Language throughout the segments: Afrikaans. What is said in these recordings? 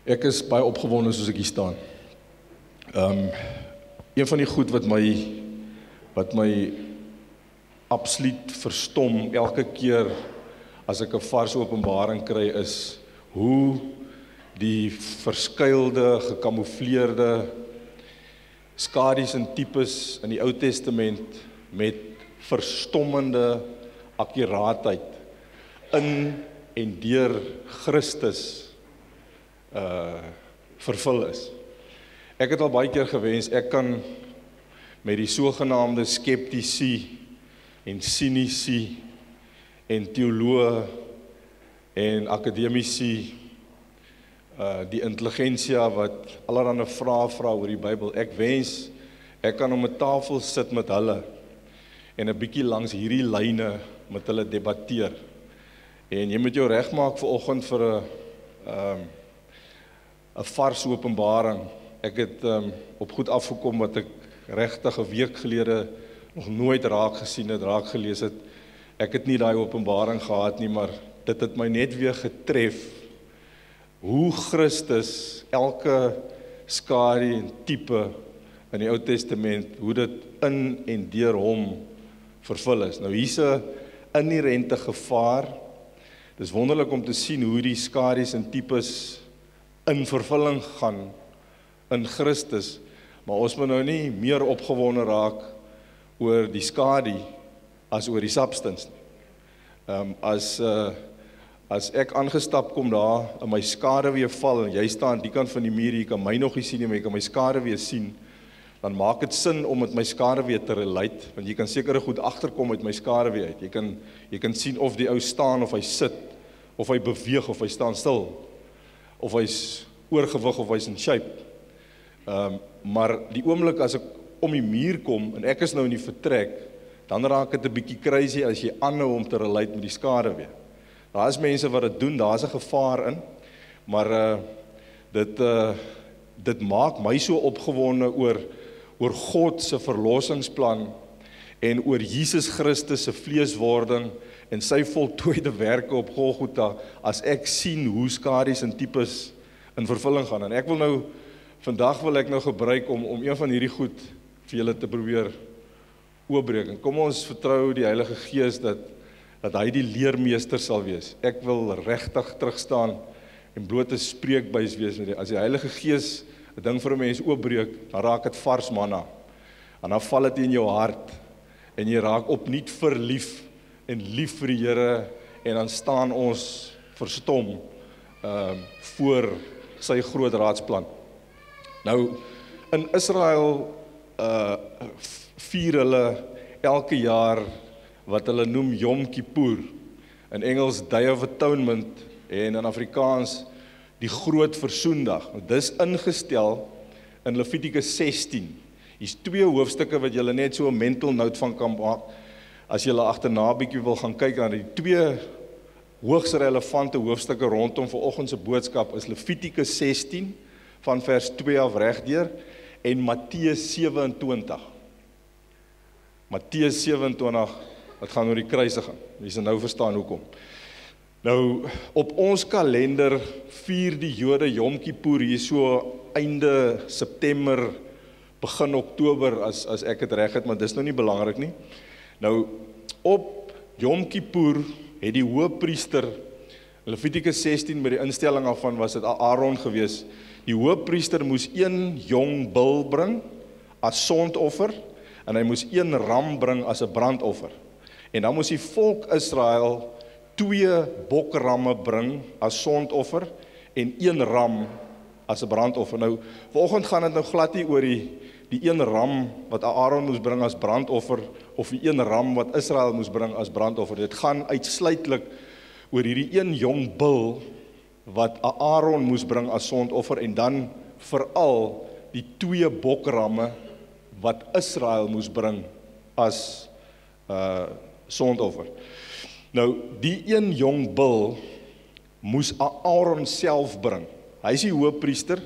Ek is baie opgewonde soos ek hier staan. Een van die goed wat my absoluut verstom elke keer as ek 'n vars openbaring kry is hoe die verskuilde, gekamoufleerde skadies en tipes in die Ou Testament met verstommende akkuraatheid in en deur Christus vervul is. Ek het al baie keer gewens, ek kan met die sogenaamde skeptici en cynici en teoloë en akademici, die intelligensia wat allerhande vrae vra oor die Bybel, ek wens, ek kan om 'n tafel sit met hulle en 'n bietjie langs hierdie lyne met hulle debatteer. En jy moet jou regmaak vanoggend vir 'n vars openbaring. Ek het op goed afgekom wat ek regtig 'n week gelede nog nooit raak gesien het, raak gelees het. Ek het nie daai openbaring gehad nie, maar dit het my net weer getref hoe Christus elke skadu en tipe in die Ou Testament, hoe dit in en deur hom vervul is. Nou hier's 'n inherente gevaar. Dis wonderlik om te sien hoe die skadu's en tipes in vervulling gaan in Christus, maar ons moet nou nie meer opgewonde raak oor die skadu as oor die substance nie. As ek aangestap kom daar en my skade weer val en jy staan aan die kant van die muur, jy kan my nog nie sien nie, maar jy kan my skade weer sien, dan maak dit sin om met my skade weer te relate, want jy kan sekere goed agterkom uit my skade weer uit. Jy kan sien of die ou staan of hy sit, of hy beweeg of hy staan stil, of hy's oorgewig of hy's in shape. Maar die oomblik as ek om die muur kom en ek is nou in die vertrek, dan raak dit 'n bietjie crazy as jy aanhou om te relate met die skade weer. Daar is mense wat dit doen, daar's 'n gevaar in, maar dit maak my so opgewonde oor God se verlossingsplan en oor Jesus Christus se vleeswording en sy voltooide werke op Golgotha, as ek sien hoe skadies en tipes in vervulling gaan. En vandag wil ek nou gebruik om een van hierdie goed vir julle te probeer oopbreek. En kom ons vertrou die Heilige Gees dat hy die leermeester sal wees. Ek wil regtig terugstaan en bloot 'n spreekbuis wees met die. As die Heilige Gees 'n ding vir 'n mens oopbreek, dan raak dit vars manna. En dan val dit in jou hart en jy raak opnuut verlief en lief vir die Here, en dan staan ons verstom voor sy groot raadsplan. Nou, in Israel vier hulle elke jaar wat hulle noem Yom Kippur, in Engels Day of Atonement en in Afrikaans die Groot Versoendag. Dis ingestel in Levitikus 16. Hier's 2 hoofstukke wat julle net so 'n mental note van kan maak. As julle agterna 'n bietjie wil gaan kyk na die 2 hoogs relevante hoofstukke rondom vanoggend se boodskap is Levitikus 16 van vers 2 af regdeur en Matteus 27. Matteus 27, dit gaan oor die kruisiging. Jy sal nou verstaan hoekom. Nou, op ons kalender vier die Jode Yom Kippur hier so einde September, begin Oktober, as ek het reg het, maar dis nou nie belangrik nie. Nou, op Yom Kippur het die hoëpriester, Levitikus 16 by die instelling af van was dit Aaron gewees, die hoëpriester moes 1 jong bul bring as sondoffer, en hy moes 1 ram bring as 'n brandoffer. En dan moes die volk Israel 2 bokramme bring as sondoffer en 1 ram as 'n brandoffer. Nou, vanoggend gaan dit nou glad nie oor die 1 ram wat Aaron moes bring as brandoffer of die 1 ram wat Israel moes bring as brandoffer. Dit gaan uitsluitlik oor hierdie 1 jong bul wat Aaron moes bring as sondoffer en dan veral die 2 bokramme wat Israel moes bring as sondoffer. Nou, die 1 jong bul moes Aaron self bring. Hy is die hoëpriester,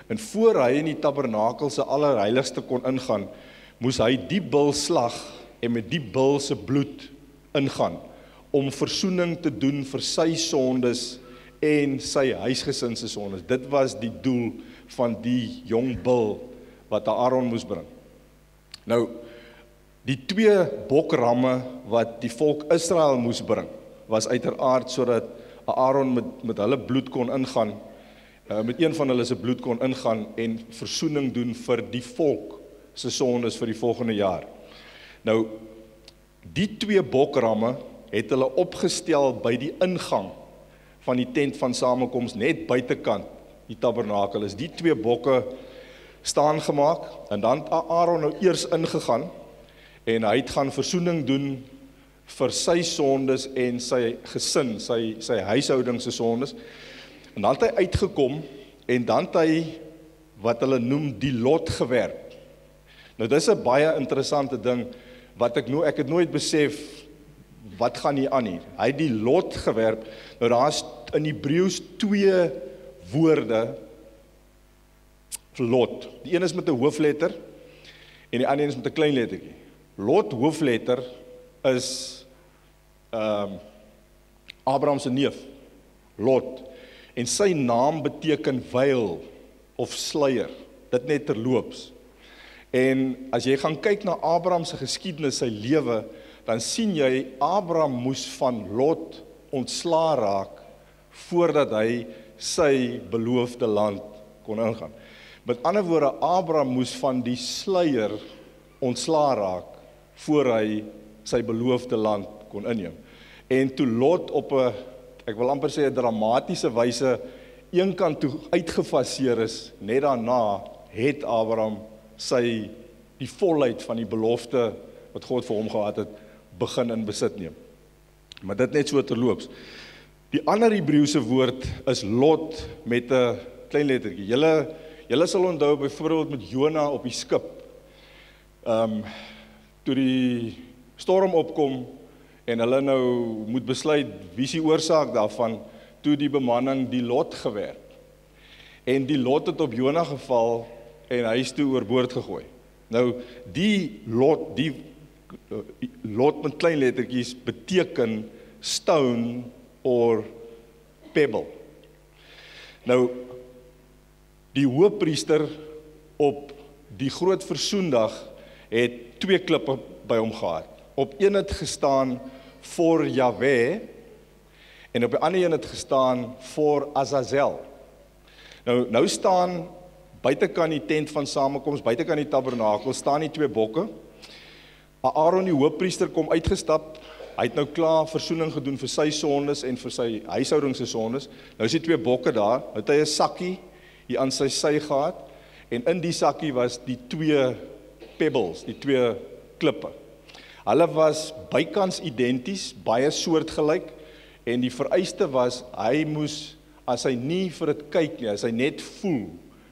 en voor hy in die tabernakel se allerheiligste kon ingaan, moes hy die bul slag en met die bul se bloed ingaan, om versoening te doen vir sy sondes en sy huisgesin se sondes. Dit was die doel van die jong bul wat Aaron moes bring. Nou, die 2 bokramme wat die volk Israel moes bring, was uiteraard sodat Aaron met hulle bloed kon ingaan, met een van hulle se bloed kon ingaan en versoening doen vir die volk se sondes vir die volgende jaar. Nou, die 2 bokramme het hulle opgestel by die ingang van die tent van samekoms, net buitekant die tabernakel is die 2 bokke staan gemaak, en dan het Aaron nou eers ingegaan, en hy het gaan versoening doen vir sy sondes en sy gesin, sy huishouding se sondes, en dan het hy uitgekom, en dan het hy, wat hulle noem, die lot gewerp. Nou dis 'n baie interessante ding, wat ek het nooit besef, wat gaan hier aan hier? Hy het die lot gewerp. Nou daar is in Hebreëus 2 woorde vir lot. Die een is met 'n hoofletter en die ander een is met 'n klein lettertjie. Lot hoofletter is Abraham se neef, Lot. En sy naam beteken veil of sluier. Dit net terloops. En as jy gaan kyk na Abraham se geskiedenis, sy lewe, dan sien jy Abraham moes van Lot ontslaa raak voordat hy sy beloofde land kon ingaan. Met ander woorde, Abraham moes van die sluier ontslaa raak voor hy sy beloofde land kon inneem. En toe Lot op 'n, ek wil amper sê 'n dramatiese wyse een kant toe uitgefaseer is, net daarna het Abraham die volheid van die belofte wat God vir hom gehad het, begin in besit neem. Maar dit net so terloops. Die ander Hebreëse woord is lot met 'n klein lettertjie. Julle sal onthou byvoorbeeld met Jona op die skip. Toe die storm opkom en hulle nou moet besluit wie is die oorsaak daarvan, toe die bemanning die lot gewerp. En die lot het op Jona geval en hy is toe oorboord gegooi. Nou die lot met klein lettertjies beteken stone or pebble. Nou die hoëpriester op die groot versoendag het 2 klippe by hom gehad. Op een het gestaan voor Jahwe en op die ander een het gestaan voor Azazel. Nou staan buitekant die tent van samekoms, buitekant die tabernakel, staan die 2 bokke. Aaron die hoëpriester kom uitgestap. Hy het nou klaar versoening gedoen vir sy sondes en vir sy huishouding se sondes. Nou is die 2 bokke daar. Het hy 'n sakkie hier aan sy sy gehad en in die sakkie was die 2 pebbles, die 2 klippe. Hulle was bykans identies, baie soortgelyk en die vereiste was hy moes, as hy nie vir dit kyk nie, as hy net voel,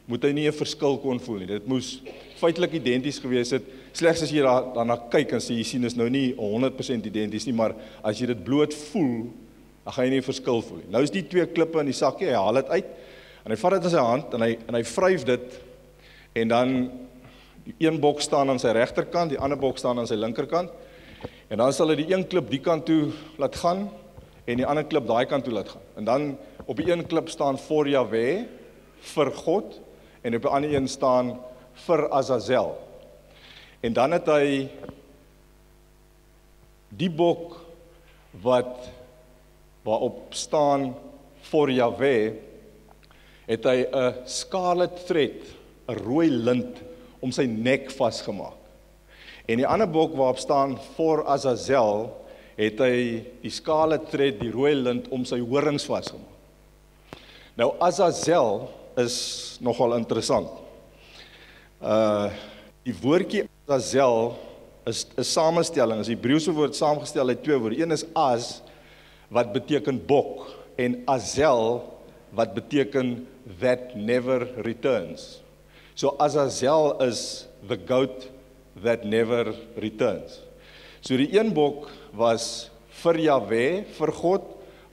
moet hy nie 'n verskil kon voel nie. Dit moes feitelik identies gewees het. Slegs as jy daarna kyk en jy sien is nou nie 100% identies nie, maar as jy dit bloot voel, dan gaan jy nie 'n verskil voel nie. Nou is die 2 klippe in die sakkie, hy haal dit uit en hy vat dit in sy hand en hy vryf dit en dan die een bok staan aan sy regterkant, die ander bok staan aan sy linkerkant en dan sal hy die een klip die kant toe laat gaan en die ander klip daai kant toe laat gaan. En dan op die een klip staan voor Jahwe, vir God en op die ander een staan vir Azazel. En dan het hy die bok waarop staan voor Jahwe, het hy 'n scarlet thread, 'n rooi lint om sy nek vasgemaak. En die ander bok waarop staan voor Azazel, het hy die scarlet thread, die rooi lint om sy horings vasgemaak. Nou Azazel is nogal interessant. Die woordjie Azazel is 'n samestelling, is die Hebreëse woord saamgestel uit 2 woorde. Een is Az wat beteken bok en Azel wat beteken that never returns. So Azazel is the goat that never returns. So die een bok was vir Jahwe, vir God,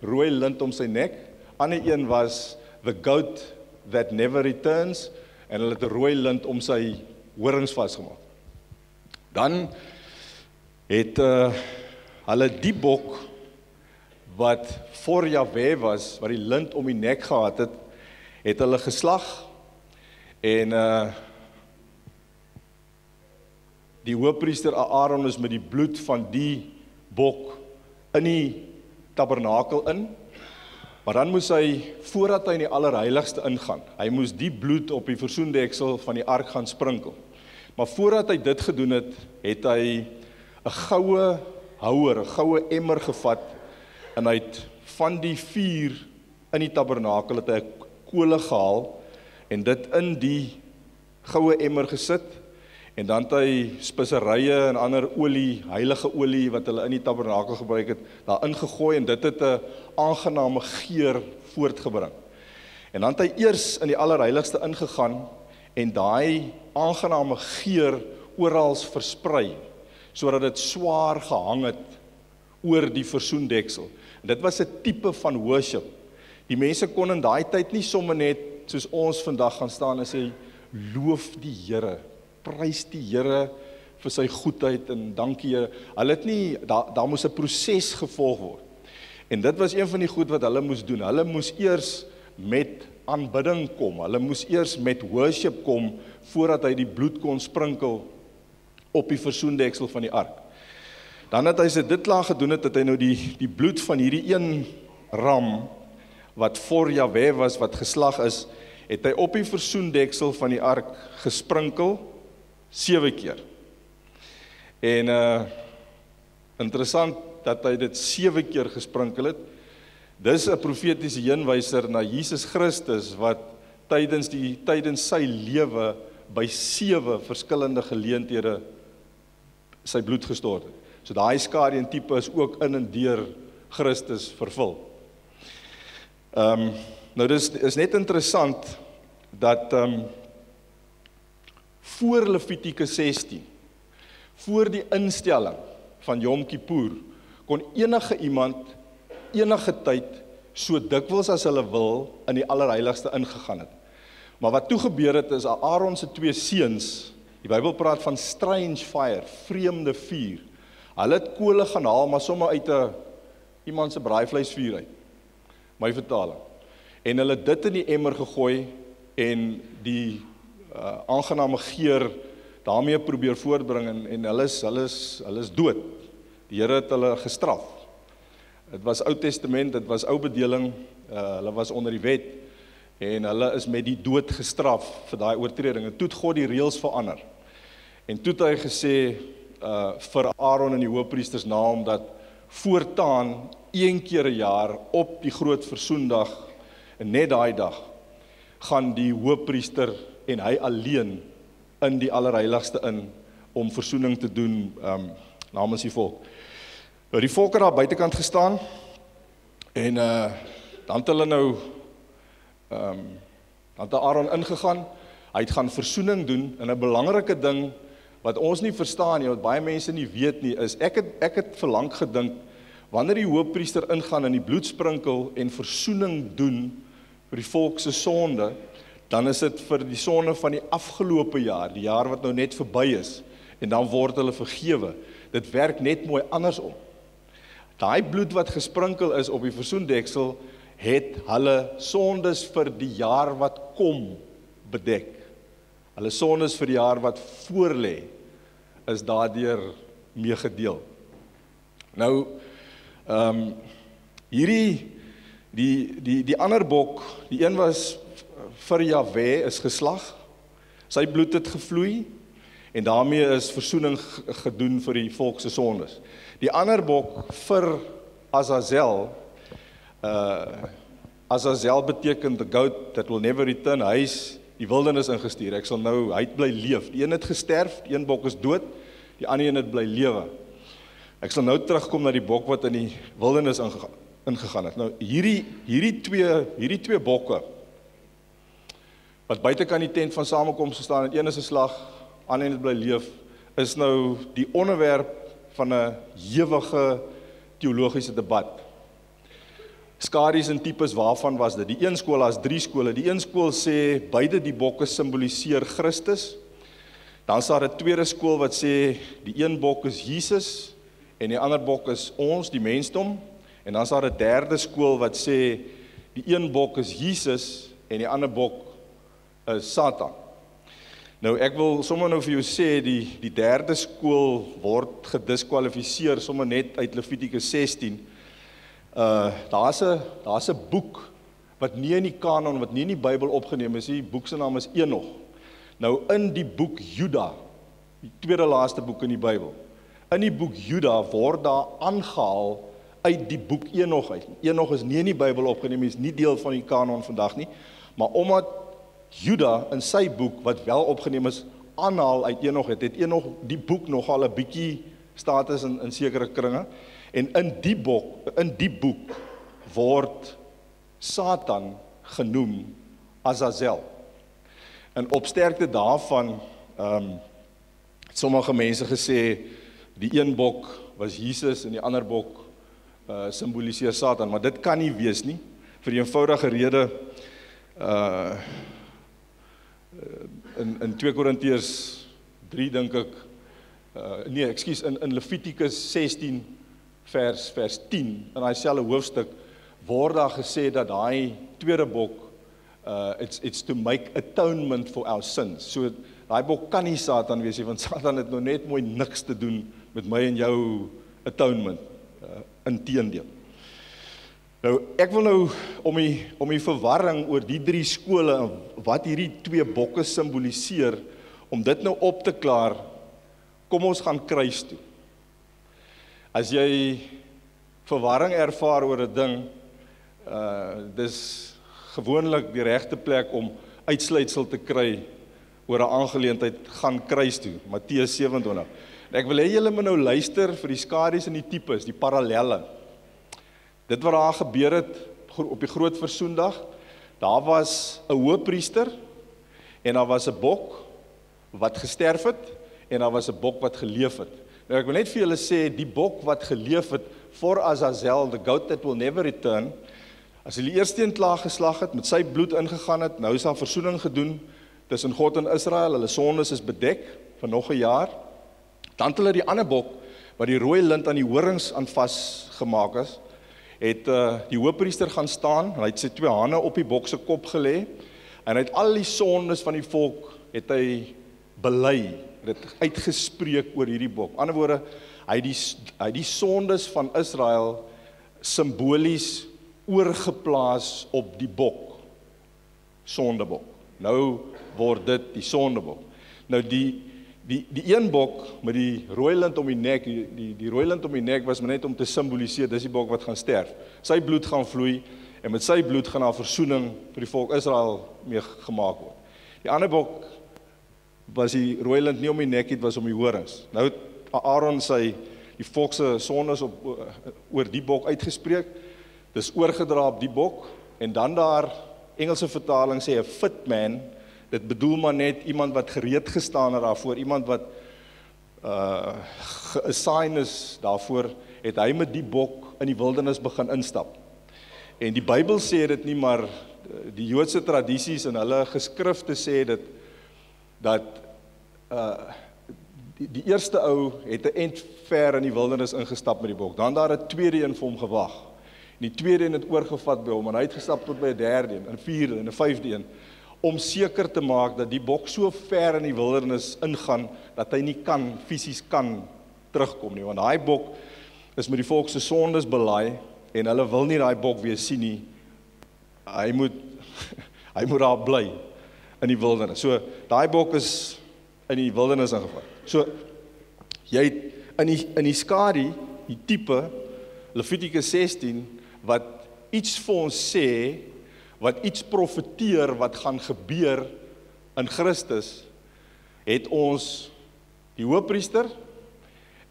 rooi lint om sy nek. Ander een was the goat that never returns en hulle het 'n rooi lint om sy horings vasgemaak. Dan het hulle die bok wat voor Jahwe was, wat die lint om die nek gehad het, het hulle geslag en die hoofpriester Aaron is met die bloed van die bok in die tabernakel in, maar dan moes hy, voordat hy in die allerheiligste ingaan, hy moes die bloed op die versoendeksel van die ark gaan sprinkel. Maar voordat hy dit gedoen het, het hy 'n goue houer, 'n goue emmer gevat, en hy het van die vuur in die tabernakel het hy kole gehaal, en dit in die goue emmer gesit, en dan het hy speserye en ander olie, heilige olie, wat hulle in die tabernakel gebruik het, daar ingegooi, en dit het 'n aangename geur voortgebring. En dan het hy eers in die allerheiligste ingegaan, en daai aangename geur oral versprei, sodat dit swaar gehang het oor die versoendeksel. En dit was 'n tipe van worship. Die mense kon in daai tyd nie sommer net, soos ons vandag gaan staan en sê, loof die Here, prys die Here vir sy goedheid en dankie Here. Hulle het nie, daar moes 'n proses gevolg word. En dit was een van die goed wat hulle moes doen. Hulle moes eers met aanbidding kom. Hulle moes eers met worship kom, voordat hy die bloed kon sprinkel op die versoendeksel van die ark. Dan het hy dit klaar gedoen het hy nou die bloed van hierdie een ram, wat voor Jahwe was, wat geslag is, het hy op die versoendeksel van die ark gesprinkel, 7 keer. En interessant dat hy dit 7 keer gesprinkel het. Dis 'n profetiese heenwyser na Jesus Christus, wat tydens sy lewe by 7 verskillende geleenthede sy bloed gestort het. So daai skadu tipe is ook in en deur Christus vervul. Nou dis net interessant dat voor Levitikus 16, voor die instelling van Yom Kippur, kon enige iemand enige tyd so dikwels as hulle wil in die allerheiligste ingegaan het. Maar wat toe gebeur het is Aaron se 2 seuns, die Bybel praat van strange fire, vreemde vuur. Hulle het kole gaan haal, maar sommer uit iemand se braaivleisvuur uit. My vertaling. En hulle het dit in die emmer gegooi en die aangename geur daarmee probeer voortbring en hulle is dood. Die Here het hulle gestraf. Dit was Ou Testament, dit was ou bedeling, hulle was onder die wet en hulle is met die dood gestraf vir daai oortreding. En toe het God die reëls verander. En toe het hy gesê vir Aaron en die hoofpriesters naam dat voortaan 1 keer 'n jaar op die groot versoendag en net daai dag gaan die hoofpriester en hy alleen in die allerheiligste in om versoening te doen namens die volk. Nou die volk het daar buitekant gestaan en dan het hulle nou dan het Aaron ingegaan, hy het gaan versoening doen en 'n belangrike ding wat ons nie verstaan nie, wat baie mense nie weet nie, is ek het verlang gedink, wanneer die hoofpriester ingaan en die bloed sprinkel en versoening doen vir die volk se sonde, dan is dit vir die sonde van die afgelope jaar, die jaar wat nou net verby is, en dan word hulle vergewe. Dit werk net mooi andersom. Daai bloed wat gesprinkel is op die versoendeksel, het hulle sondes vir die jaar wat kom bedek. Hulle sondes vir die jaar wat voorlê, is daardeur meegedeel. Nou, hierdie, die ander bok, die een was vir Jahwe, is geslag, sy bloed het gevloei, en daarmee is versoening gedoen vir die volk se sondes. Die ander bok vir Azazel, Azazel beteken the goat that will never return, hy is die wildernis ingestuur, hy het bly leef, die een het gesterf, die een bok is dood, die ander een het bly lewe. Ek sal nou terugkom na die bok wat in die wildernis ingegaan het. Nou, hierdie twee bokke, wat buitekant die tent van samekoms gestaan het, een is 'n slag, ander een het bly leef, is nou die onderwerp van 'n ewige teologiese debat. Skaries en tipes waarvan was dit? Die een skool, daar's 3 skole. Die een skool sê beide die bokke simboliseer Christus. Dan is daar 'n tweede skool wat sê die een bok is Jesus en die ander bok is ons, die mensdom. En dan is daar 'n derde skool wat sê die een bok is Jesus en die ander bok is Satan. Nou ek wil sommer nou vir jou sê die derde skool word gediskwalifiseer sommer net uit Levitikus 16. Daar's 'n boek wat nie in die kanon, wat nie in die Bybel opgeneem is, die boek se naam is Enoch. Nou in die boek Juda, die tweede laaste boek in die Bybel, in die boek Juda word daar aangehaal uit die boek Enoch uit. Enoch is nie in die Bybel opgeneem, is nie deel van die kanon vandag nie, maar omdat Juda in sy boek, wat wel opgeneem is, aanhaal uit Enoch het Enoch die boek nogal 'n bietjie status in sekere kringe, en in die boek word Satan genoem Azazel. En op sterkte daarvan, sommige mense gesê, die een bok was Jesus en die ander bok simboliseer Satan, maar dit kan nie wees nie, vir die eenvoudige rede, in 2 Korintiërs 3 dink ek, in Levitikus 16 vers 10, in daai selfde hoofstuk, word daar gesê dat daai tweede bok, it's to make atonement for our sins. So, daai bok kan nie Satan wees nie, want Satan het nou net mooi niks te doen met my en jou atonement, inteendeel. Nou, ek wil nou, om die verwarring oor die drie skole, wat hierdie twee bokke simboliseer, om dit nou op te klaar, kom ons gaan kruis toe. As jy verwarring ervaar oor 'n ding, dis gewoonlik die regte plek om uitsluitsel te kry oor 'n aangeleentheid, gaan kruis toe, Matteus 27. Ek wil hê julle moet nou luister vir die skadu's en die tipes, die parallelle. Dit wat daar gebeur het op die groot versoendag, daar was 'n hoëpriester en daar was 'n bok wat gesterf het en daar was 'n bok wat geleef het. Nou ek wil net vir julle sê, die bok wat geleef het voor Azazel, the goat that will never return, as hulle eers een klaar geslag het, met sy bloed ingegaan het, nou is daar versoening gedoen tussen God en Israel, hulle sondes is bedek vir nog 'n jaar. Dan het hulle die ander bok, wat die rooi lint aan die horings aan vasgemaak is, het die hoëpriester gaan staan, hy het sy 2 hande op die bok se kop gelê, en hy het al die sondes van die volk, het hy bely, het uitgespreek oor hierdie bok. Ander woorde, hy het die sondes van Israel simbolies oorgeplaas op die bok, sondebok. Nou word dit die sondebok. Nou die een bok met die rooi lint om die nek, die rooi lint om die nek was maar net om te simboliseer, dis die bok wat gaan sterf. Sy bloed gaan vloei, en met sy bloed gaan daar versoening vir die volk Israel mee gemaak word. Die ander bok was die rooi lint nie om die nek, dit was om die horings. Nou het Aaron die volk se sondes oor die bok uitgespreek, dis oorgedra op die bok, en dan daar, Engelse vertaling sê, 'n fit man, dit bedoel maar net iemand wat gereed gestaan het daarvoor, iemand wat geassign is daarvoor, het hy met die bok in die wildernis begin instap. En die Bybel sê dit nie, maar die Joodse tradisies en hulle geskrifte sê dit, dat die eerste ou het 'n end ver in die wildernis ingestap met die bok, dan daar 'n tweede een vir hom gewag, en die tweede een het oorgevat by hom, en hy het gestap tot by 'n derde een, 'n vierde en 'n vyfde een, om seker te maak dat die bok so ver in die wildernis ingaan, dat hy nie fisies kan terugkom nie, want daai bok is met die volk se sondes belaai, en hulle wil nie daai bok weer sien nie, hy moet daar bly, in die wildernis. So, daai bok is in die wildernis ingevat. So, jy het in die skadu, die tipe, Levitikus 16, wat iets vir ons sê, wat iets profeteer, wat gaan gebeur in Christus, het ons die hoëpriester,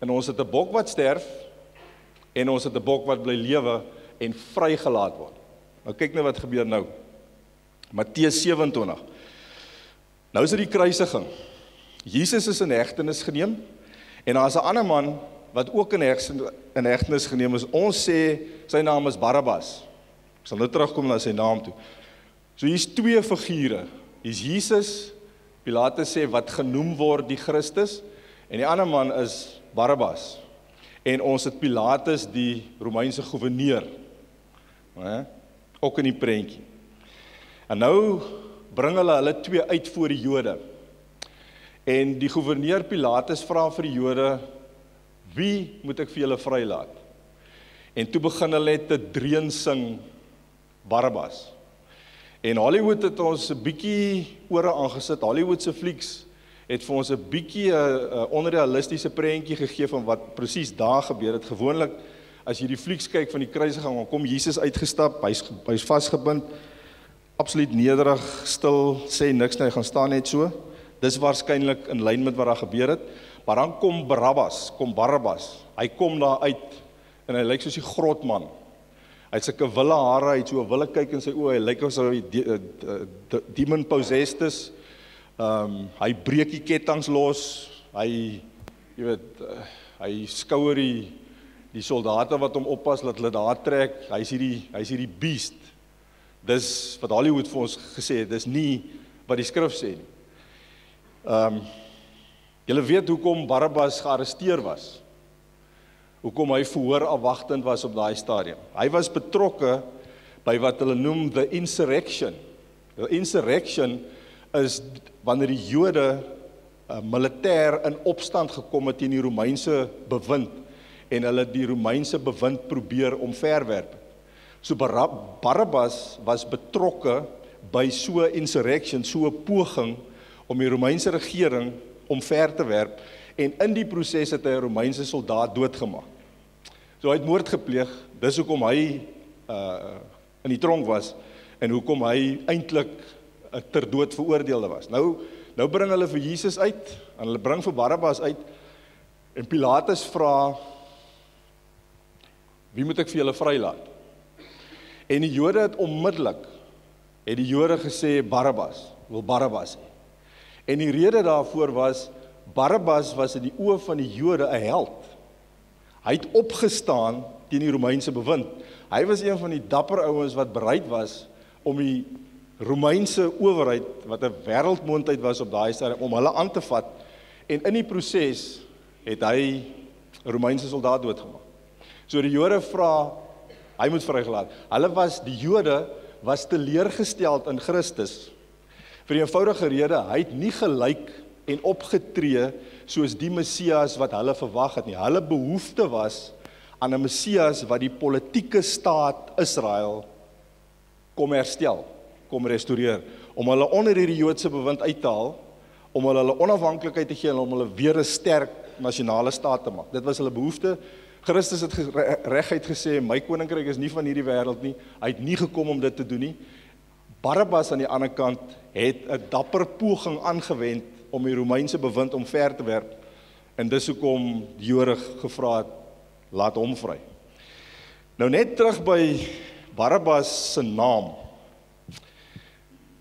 en ons het 'n bok wat sterf, en ons het 'n bok wat bly lewe, en vrygelaat word. Nou kyk nou wat gebeur nou. Matteus 27. Nou is dit die kruisiging. Jesus is in hegtenis geneem, en daar is 'n ander man, wat ook in hegtenis geneem is. Ons sê, sy naam is Barabbas. Ek sal nou terugkom na sy naam toe. So hier's 2 figure. Hier's Jesus, Pilate sê, wat genoem word die Christus, en die ander man is Barabbas. En ons het Pilatus, die Romeinse gouverneur, ook in die prentjie. En nou bring hulle twee uit voor die Jode. En die gouverneur Pilatus vra vir die Jode, wie moet ek vir julle vrylaat? En toe begin hulle te dreun sing Barabbas. En Hollywood het ons 'n bietjie ore aangesit. Hollywood se flieks het vir ons 'n bietjie 'n onrealistiese prentjie gegee van wat presies daar gebeur het. Gewoonlik, as jy die flieks kyk van die kruisiging, dan kom Jesus uitgestap, hy's vasgebind, absoluut nederig, stil, sê niks nie, hy gaan staan net so. Dis waarskynlik in lyn met wat daar gebeur het. Maar dan kom Barabbas. Hy kom daar uit en hy lyk soos die grotman. Hy het sulke wille hare, hy het so 'n wille kyk in sy oë, hy lyk asof hy demon possessed is. Hy breek die kettinge los, hy skouer die soldate wat hom oppas, laat hulle daar trek, hy's hierdie beast. Dis wat Hollywood vir ons gesê het, dis nie wat die skrif sê nie. Julle weet hoekom Barabbas gearresteer was. Hoekom hy verhoor afwagtend was op daai stadium. Hy was betrokke by wat hulle noem the insurrection. The insurrection is wanneer die Jode militêr in opstand gekom het teen die Romeinse bewind en hulle die Romeinse bewind probeer omverwerp. So Barabbas was betrokke by so 'n insurrection, so 'n poging om die Romeinse regering omver te werp, en in die proses het hy 'n Romeinse soldaat doodgemaak. So hy het moord gepleeg, dis hoekom hy in die tronk was, en hoekom hy eintlik ter dood veroordeelde was. Nou bring hulle vir Jesus uit, en hulle bring vir Barabbas uit, en Pilatus vra, wie moet ek vir julle vrylaat? En die Jode het onmiddellik, gesê, Barabbas, wil Barabbas hê. En die rede daarvoor was, Barabbas was in die oë van die Jode 'n held. Hy het opgestaan teen die Romeinse bewind. Hy was een van die dapper ouens wat bereid was om die Romeinse owerheid, wat 'n wêreldmoondheid was op daai stadium, om hulle aan te vat, en in die proses het hy 'n Romeinse soldaat doodgemaak. So die Jode vra, hy moet vrygelaat. Die Jode was teleurgesteld in Christus, vir die eenvoudige rede, hy het nie gelyk en opgetree soos die Messias wat hulle verwag het nie. Hulle behoefte was aan 'n Messias wat die politieke staat Israel kom herstel, kom restoreer, om hulle onder hierdie Joodse bewind uit te haal, om hulle onafhanklikheid te gee en om hulle weer 'n sterk nasionale staat te maak. Dit was hulle behoefte. Christus het reguit gesê, my koninkryk is nie van hierdie wêreld nie. Hy het nie gekom om dit te doen nie. Barabbas aan die ander kant het 'n dapper poging aangewend om die Romeinse bewind omver te werp, en dis hoekom die Jode gevra het, laat hom vry. Nou net terug by Barabbas se naam.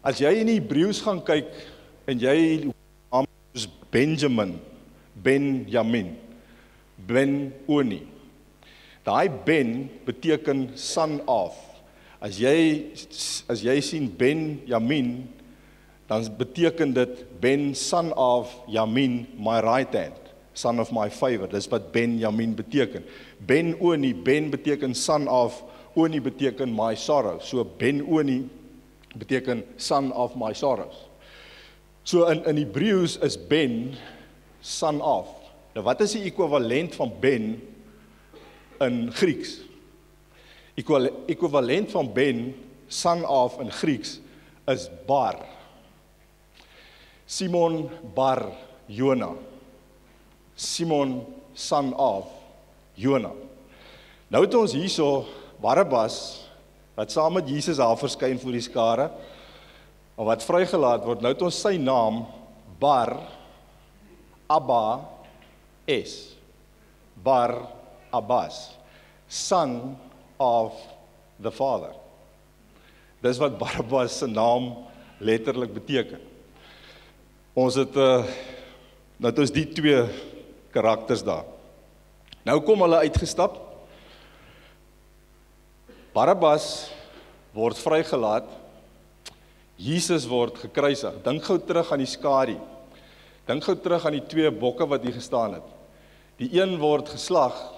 As jy in die Hebreëus gaan kyk, en jy naam soos Benjamin, Benjamin, Ben-Oni. Daai Ben beteken son of. As jy sien Benjamin, dan beteken dit Ben, son of Yamin, my right hand, son of my favor. Dis wat Benjamin beteken. Ben-Oni, Ben beteken son of, Oni beteken my sorrow. So Ben-Oni beteken son of my sorrows. So in Hebreëus is Ben, son of. Nou wat is die ekwivalent van Ben in Grieks? Ekwivalent van Ben, son of in Grieks, is Bar. Simon Bar Jona. Simon, son of Jona. Nou het ons hierso Barabbas, wat saam met Jesus daar verskyn voor die skare, en wat vrygelaat word. Nou het ons sy naam, Bar, Abba, Es. Bar Abbas, son of the Father. Dis wat Barabbas se naam letterlik beteken. Ons het nou ons die twee karakters daar. Nou kom hulle uitgestap. Barabbas word vrygelaat. Jesus word gekruisig. Dink gou terug aan die skadu. Dink gou terug aan die twee bokke wat hier gestaan het. Die een word geslag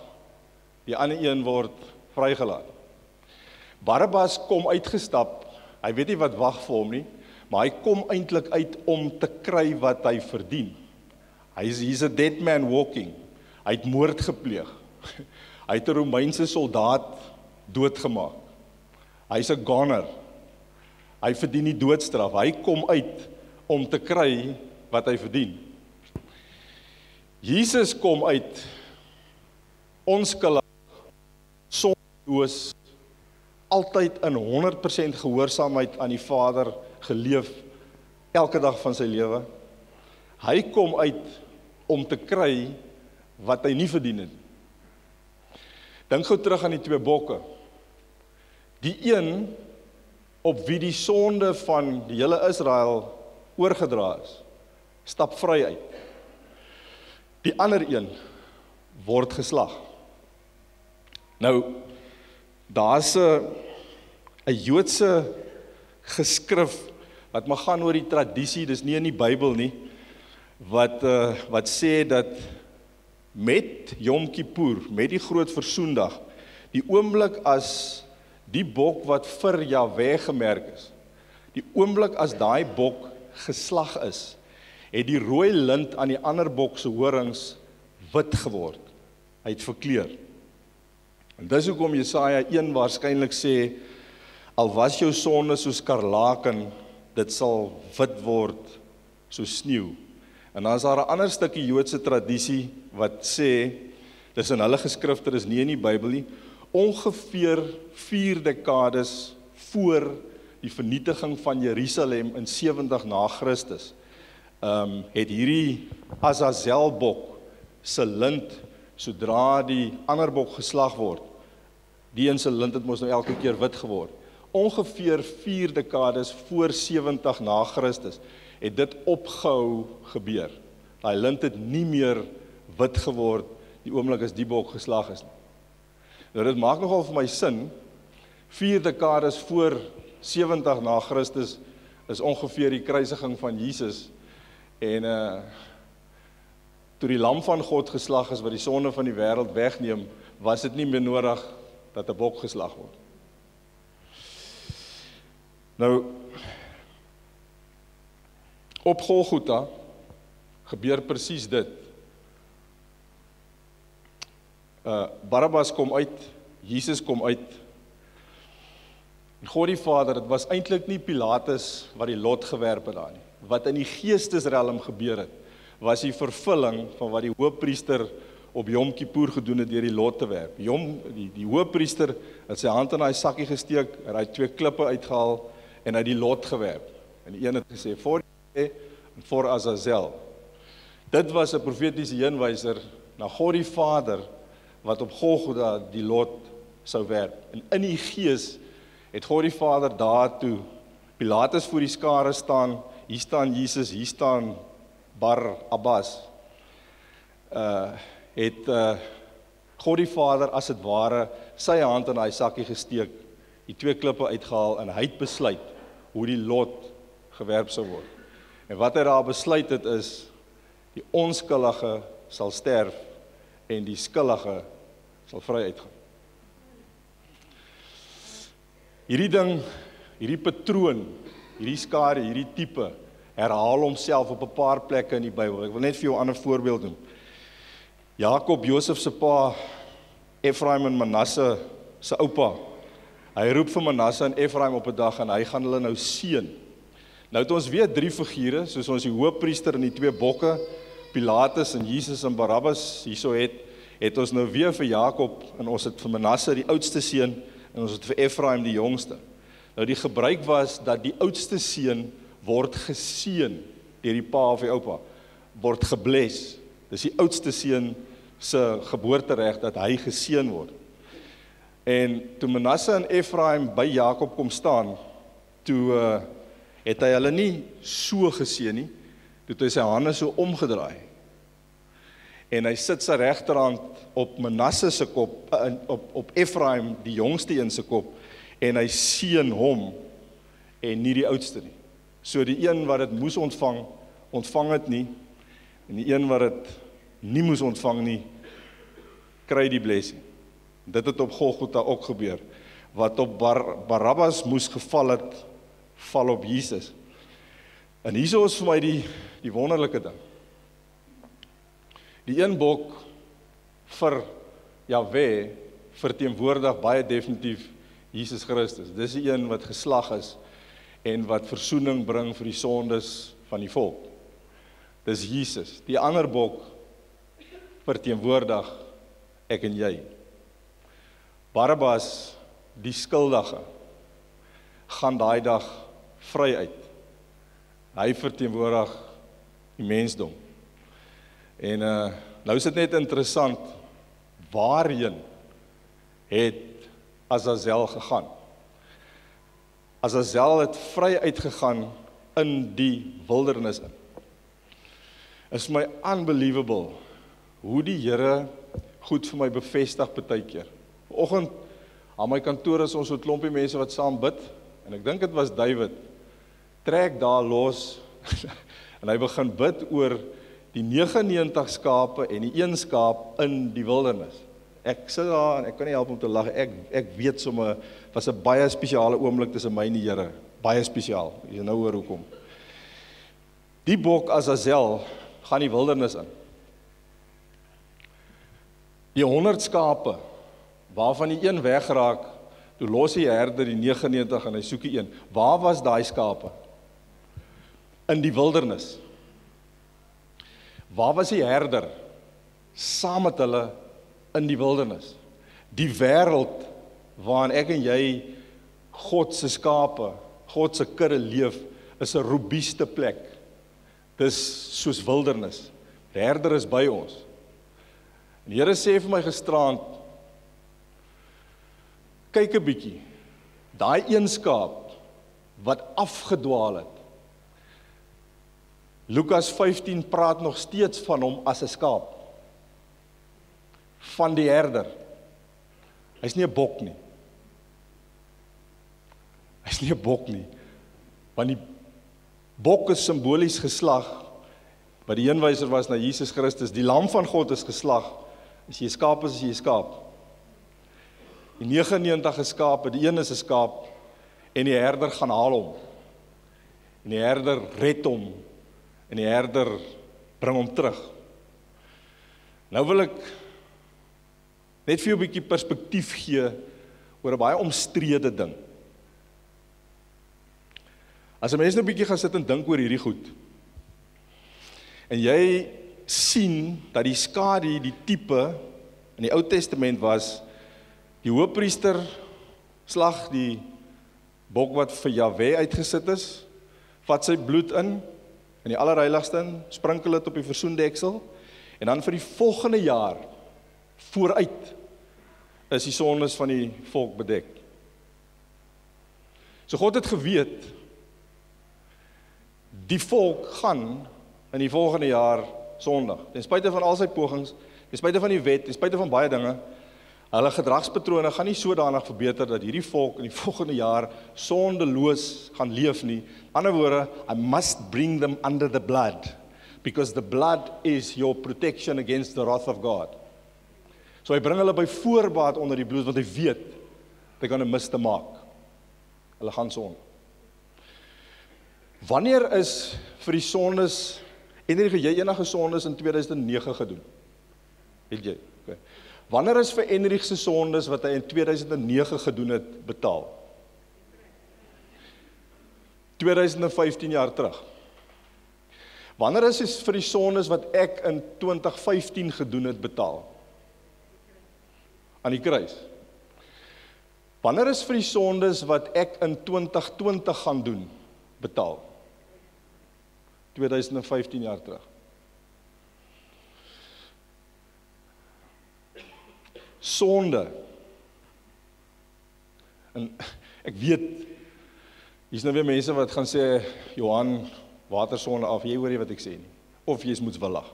Die ander een word vrygelaat. Barabbas kom uitgestap, hy weet nie wat wag vir hom nie, maar hy kom eintlik uit om te kry wat hy verdien. He's a dead man walking. Hy het moord gepleeg. Hy het 'n Romeinse soldaat doodgemaak. Hy's 'n goner. Hy verdien die doodstraf. Hy kom uit om te kry wat hy verdien. Jesus kom uit onskuldig, sondeloos, altyd in 100% gehoorsaamheid aan die Vader geleef, elke dag van sy lewe. Hy kom uit om te kry wat hy nie verdien het. Dink gou terug aan die twee bokke. Die een op wie die sonde van die hele Israel oorgedra is, stap vry uit. Die ander een word geslag. Nou, daar's 'n Joodse geskrif wat maar gaan oor die tradisie, dis nie in die Bybel nie, wat sê dat met Yom Kippur, met die groot versoendag, die oomblik as die bok wat vir Jahwe gemerk is, die oomblik as daai bok geslag is, het die rooi lint aan die ander bok se horings wit geword. Hy het verkleur. En dis hoekom Jesaja 1 waarskynlik sê, al was jou sonde soos skarlaken, dit sal wit word soos sneeu. En dan is daar 'n ander stukkie Joodse tradisie wat sê, dis in hulle geskrifte, dis nie in die Bybel nie, ongeveer 4 dekades voor die vernietiging van Jerusalem in 70 na Christus, het hierdie Azazelbok se lint, sodra die ander bok geslag word, die een se lint het mos nou elke keer wit geword. Ongeveer 4 dekades voor 70 na Christus het dit opgehou gebeur. Daai lint het nie meer wit geword die oomblik as die bok geslag is nie. Nou dit maak nogal vir my sin, 4 dekades voor 70 na Christus is ongeveer die kruisiging van Jesus, en toe die lam van God geslag is wat die sonde van die wêreld wegneem, was dit nie meer nodig dat 'n bok geslag word. Nou, op Golgotha gebeur presies dit. Barabbas kom uit, Jesus kom uit. En God die Vader, dit was eintlik nie Pilatus wat die lot gewerp het daar nie. Wat in die geestesrelm gebeur het, was die vervulling van wat die hoëpriester op Yom Kippur gedoen het deur die lot te werp. Die hoëpriester het sy hand in daai sakkie gesteek, het hy 2 klippe uitgehaal en hy die lot gewerp. En die een het gesê, voor die en voor Azazel. Dit was 'n profetiese heenwyser na God die Vader, wat op Golgotha die lot sou werp. En in die gees het God die Vader daartoe Pilatus voor die skare staan, hier staan Jesus, hier staan Barabbas. God die Vader as het ware sy hand in daai sakkie gesteek, die 2 klippe uitgehaal en hy het besluit hoe die lot gewerp sou word. En wat hy daar besluit het is, die onskuldige sal sterf en die skuldige sal vry uitgaan. Hierdie ding, hierdie patroon, hierdie skare, hierdie tipe, herhaal homself op 'n paar plekke in die Bybel. Ek wil net vir jou 'n ander voorbeeld doen. Jakob, Josef se pa, Efraim en Manasse se oupa. Hy roep vir Manasse en Efraim op 'n dag en hy gaan hulle nou seën. Nou het ons weer 3 figure, soos ons die hoëpriester en die 2 bokke, Pilatus en Jesus en Barabbas hierso het ons nou weer vir Jakob en ons het vir Manasse die oudste seun en ons het vir Efraim die jongste. Nou die gebruik was dat die oudste seun word geseën deur die pa of die oupa, word gebless. Dis die oudste seun se geboortereg dat hy geseën word. En toe Manasse en Efraim by Jakob kom staan, toe het hy hulle nie so geseën nie, toe het hy sy hande so omgedraai. En hy sit sy regterhand op Manasse se kop, op Efraim, die jongste een se kop, en hy seën hom en nie die oudste nie. So die een wat dit moes ontvang het nie, en die een wat dit nie moes ontvang nie, kry die blessing. Dit het op Golgotha ook gebeur. Wat op Barabbas moes geval het, val op Jesus. En hierso is vir my die wonderlike ding. Die een bok vir Jahwe verteenwoordig baie definitief Jesus Christus. Dis die een wat geslag is en wat versoening bring vir die sondes van die volk. Dis Jesus. Die ander bok verteenwoordig ek en jy. Barabbas, die skuldige, gaan daai dag vry uit. Hy verteenwoordig die mensdom. En nou is dit net interessant, waarheen het Azazel gegaan? Azazel het vry uitgegaan in die wildernis in. Is my unbelievable hoe die Here goed vir my bevestig partykeer. Vanoggend aan my kantoor is ons so 'n klompie mense wat saam bid en ek dink dit was David. Trek daar los en hy begin bid oor die 99 skape en die een skaap in die wildernis. Ek sit daar en ek kan nie help om te lag. Ek weet sommer was 'n baie spesiale oomblik tussen my en die Here. Baie spesiaal. Jy nou hoor hoekom. Die bok Azazel gaan die wildernis in. Die 100 skape, waarvan die een wegraak, toe los die herder die 99 en hy soek die een. Waar was daai skape? In die wildernis. Waar was die herder? Saam met hulle in die wildernis. Die wêreld waarin ek en jy God se skape, God se kudde leef, is 'n robuuste plek. Dis soos wildernis. Die herder is by ons. En die Here sê vir my gisteraand, kyk 'n bietjie, daai een skaap wat afgedwaal het. Lukas 15 praat nog steeds van hom as 'n skaap. Van die herder. Hy's nie 'n bok nie. Hy's nie 'n bok nie. Want die bok is simbolies geslag, wat die heenwyser was na Jesus Christus. Die lam van God is geslag. As jy 'n skaap is jy 'n skaap. Die 99 is skape, die een is 'n skaap, en die herder gaan haal hom. En die herder red hom, en die herder bring hom terug. Nou wil ek net vir jou 'n bietjie perspektief gee oor 'n baie omstrede ding. As 'n mens nou 'n bietjie gaan sit en dink oor hierdie goed, en jy sien dat die skadu, die tipe in die Ou Testament was, die hoofpriester slag die bok wat vir Jahwe uitgesit is, vat sy bloed in die allerheiligste in, sprinkel dit op die versoendeksel, en dan vir die volgende jaar, vooruit, is die sondes van die volk bedek. So God het geweet, die volk gaan in die volgende jaar sondig. Ten spyte van al sy pogings, ten spyte van die wet, ten spyte van baie dinge, hulle gedragspatrone gaan nie sodanig verbeter dat hierdie volk in die volgende jaar sondeloos gaan leef nie. Ander woorde, I must bring them under the blood, because the blood is your protection against the wrath of God. So hy bring hulle by voorbaat onder die bloed, want hy weet, they're going to miss the mark. Hulle gaan sonde. Wanneer is vir die sondes, en het jy enige sondes in 2009 gedoen? Het jy? Okay. Wanneer is vir Enrique se sondes wat hy in 2009 gedoen het, betaal? 2015 jaar terug. Wanneer is vir die sondes wat ek in 2015 gedoen het, betaal? Aan die kruis. Wanneer is vir die sondes wat ek in 2020 gaan doen, betaal? 2015 jaar terug. Sonde. En ek weet, hier's nou weer mense wat gaan sê, Johan, watersonde af, jy hoor nie wat ek sê nie. Of jy is moetswillig.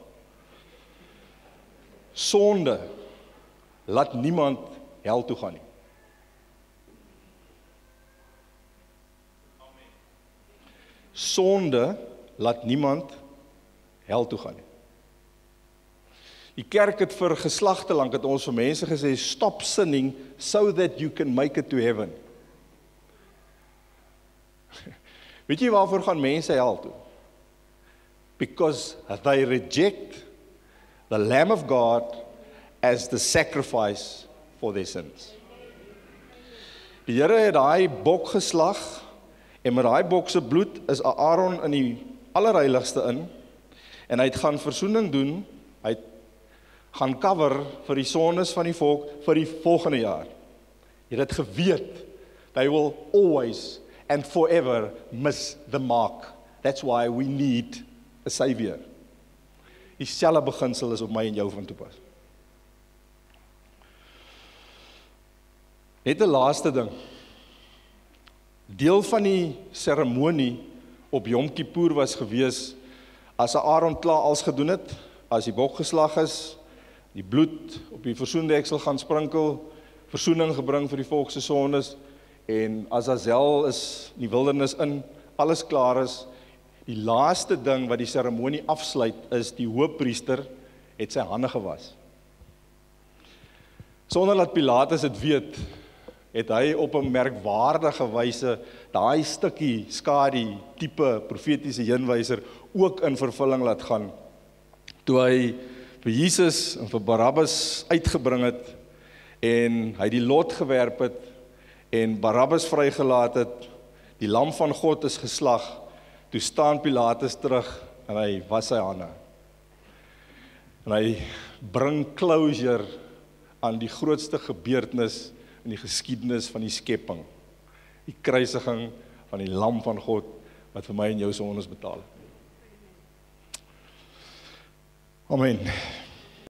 Sonde laat niemand hel toe gaan nie. Sonde laat niemand hel toe gaan nie. Die kerk het vir geslagte lank het ons vir mense gesê, stop sinning so that you can make it to heaven. Weet jy waarvoor gaan mense hel toe? Because they reject the Lamb of God as the sacrifice for their sins. Die Here het daai bok geslag, en met daai bok se bloed is Aaron in die allerheiligste in, en hy het gaan versoening doen, hy het gaan cover vir die sondes van die volk vir die volgende jaar. Jy het dit geweet, they will always and forever miss the mark. That's why we need a savior. Dieselfde beginsel is op my en jou van toepas. Net 'n laaste ding. Deel van die seremonie op Yom Kippur was gewees, as Aaron klaar alles gedoen het, as die bok geslag is, die bloed op die versoendeksel gaan sprinkel, versoening gebring vir die volk se sondes, en Azazel is in die wildernis in, alles klaar is, die laaste ding wat die seremonie afsluit is, die hoofpriester het sy hande gewas. Sonder dat Pilatus het weet, het hy op 'n merkwaardige wyse daai stukkie skadu tipe profetiese heenwyser ook in vervulling laat gaan, toe hy vir Jesus en vir Barabbas uitgebring het, en hy die lot gewerp het, en Barabbas vrygelaat het, die lam van God is geslag, toe staan Pilatus terug, en hy was sy hande. En hy bring closure aan die grootste gebeurtenis in die geskiedenis van die skepping, die kruisiging van die lam van God, wat vir my en jou sondes betaal het. Amen.